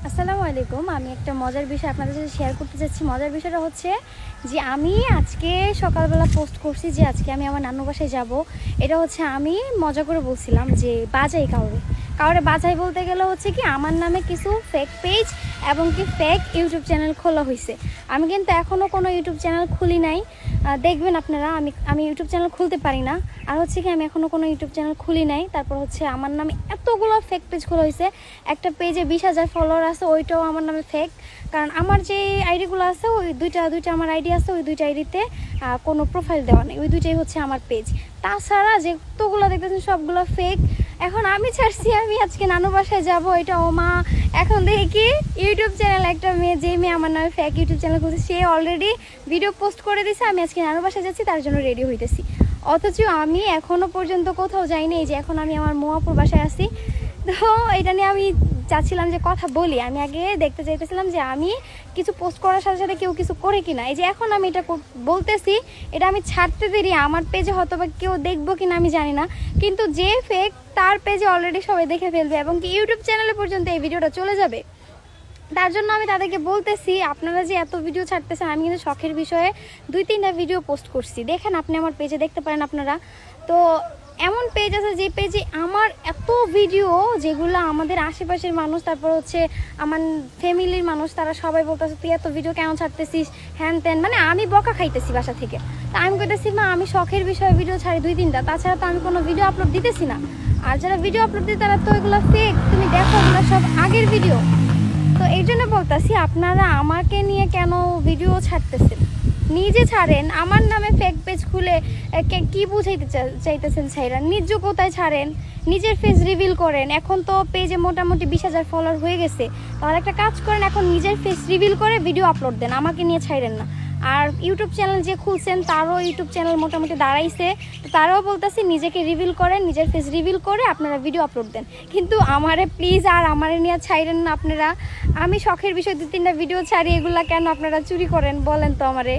আসসালামু আলাইকুম। আমি একটা মজার বিষয় আপনাদের সাথে শেয়ার করতে চাচ্ছি। মজার বিষয়টা হচ্ছে যে আমি আজকে সকালবেলা পোস্ট করছি যে আজকে আমি আমার নানুর বাসায় যাব। এটা হচ্ছে আমি মজা করে বলছিলাম যে বাজাই কাউরে বাজাই বলতে গেলে হচ্ছে কি আমার নামে কিছু ফেক পেজ এবং কি ফেক ইউটিউব চ্যানেল খোলা হয়েছে। আমি কিন্তু এখনও কোনো ইউটিউব চ্যানেল খুলি নাই। দেখবেন আপনারা আমি ইউটিউব চ্যানেল খুলতে পারি না। আর হচ্ছে কি আমি এখনও কোনো ইউটিউব চ্যানেল খুলি নাই। তারপর হচ্ছে আমার নামে এতগুলো ফেক পেজ খোলা হয়েছে। একটা পেজে 20,000 ফলোয়ার আছে, ওইটাও আমার নামে ফেক। কারণ আমার যে আইডিগুলো আছে ওই দুইটা আমার আইডি আছে, ওই দুইটা আইডিতে কোনো প্রোফাইল দেওয়া নেই, ওই দুইটাই হচ্ছে আমার পেজ। তাছাড়া যেগুলো দেখতেছেন সবগুলো ফেক। এখন আমি ছাড়ছি আমি আজকে নানু বাসায় যাবো, এটা ও মা। এখন দেখি কি ইউটিউব চ্যানেল একটা মেয়ে, যে মেয়ে আমার নামে ফেক ইউটিউব চ্যানেল খুঁজছে, সে অলরেডি ভিডিও পোস্ট করে দিয়েছে আমি আজকে নানু বাসায় যাচ্ছি, তার জন্য রেডি হইতেছি। অথচ আমি এখনও পর্যন্ত কোথাও যাইনি। এই যে এখন আমি আমার মোয়াপুর বাসায় আছি। তো এটা নিয়ে আমি চাচ্ছিলাম যে কথা বলি। আমি আগে দেখতে চাইতেছিলাম যে আমি কিছু পোস্ট করার সাথে সাথে কেউ কিছু করে কিনা। এই যে এখন আমি এটা বলতেছি, এটা আমি ছাড়তে দেরি আমার পেজে হয়তো বা কেউ দেখবো কিনা আমি জানি না, কিন্তু যে ফেক তার পেজে অলরেডি সবাই দেখে ফেলবে এবং কি ইউটিউব চ্যানেলে পর্যন্ত এই ভিডিওটা চলে যাবে। তার জন্য আমি তাদেরকে বলতেছি, আপনারা যে এত ভিডিও ছাড়তেছেন, আমি কিন্তু শখের বিষয়ে 2-3টা ভিডিও পোস্ট করছি, দেখেন আপনি আমার পেজে দেখতে পারেন আপনারা। তো এমন পেজ আছে যে পেজে আমার এত ভিডিও, যেগুলো আমাদের আশেপাশের মানুষ, তারপর হচ্ছে আমার ফ্যামিলির মানুষ, তারা সবাই বলতেছে তুই এত ভিডিও কেন ছাড়তেছিস, হ্যান ত্যান, মানে আমি বকা খাইতেছি বাসা থেকে। তা আমি কইতেছি মা আমি শখের বিষয়ে ভিডিও ছাড়ি 2-3টা, তাছাড়া তো আমি কোনো ভিডিও আপলোড দিতেছি না। আর যারা ভিডিও আপলোড দিই তারা তো এগুলো ফেক, তুমি দেখো এগুলো সব আগের ভিডিও। তো এই জন্য বলতেছি আপনারা আমাকে নিয়ে কেন ভিডিও ছাড়তেছেন, নিজে ছাড়েন। আমার নামে ফেক পেজ খুলে কি বুঝাইতে চাইতেছেন? ছাইরা নিজ কোথায় ছাড়েন, নিজের ফেস রিভিল করেন। এখন তো পেজে মোটামুটি 20,000 ফলোয়ার হয়ে গেছে, তাহলে একটা কাজ করেন, এখন নিজের ফেস রিভিল করে ভিডিও আপলোড দেন, আমাকে নিয়ে ছাইরেন না। আর ইউটিউব চ্যানেল যে খুলছেন তারও ইউটিউব চ্যানেল মোটামুটি দাঁড়াইছে, তো তারাও বলতেছি নিজেকে রিভিল করেন, নিজের ফেস রিভিল করে আপনারা ভিডিও আপলোড দেন। কিন্তু আমারে প্লিজ আর আমারে নিয়ে ছাইরেন না আপনারা। আমি শখের বিষয় 2-3টা ভিডিও ছাড়ি, এগুলা কেন আপনারা চুরি করেন বলেন তো আমারে।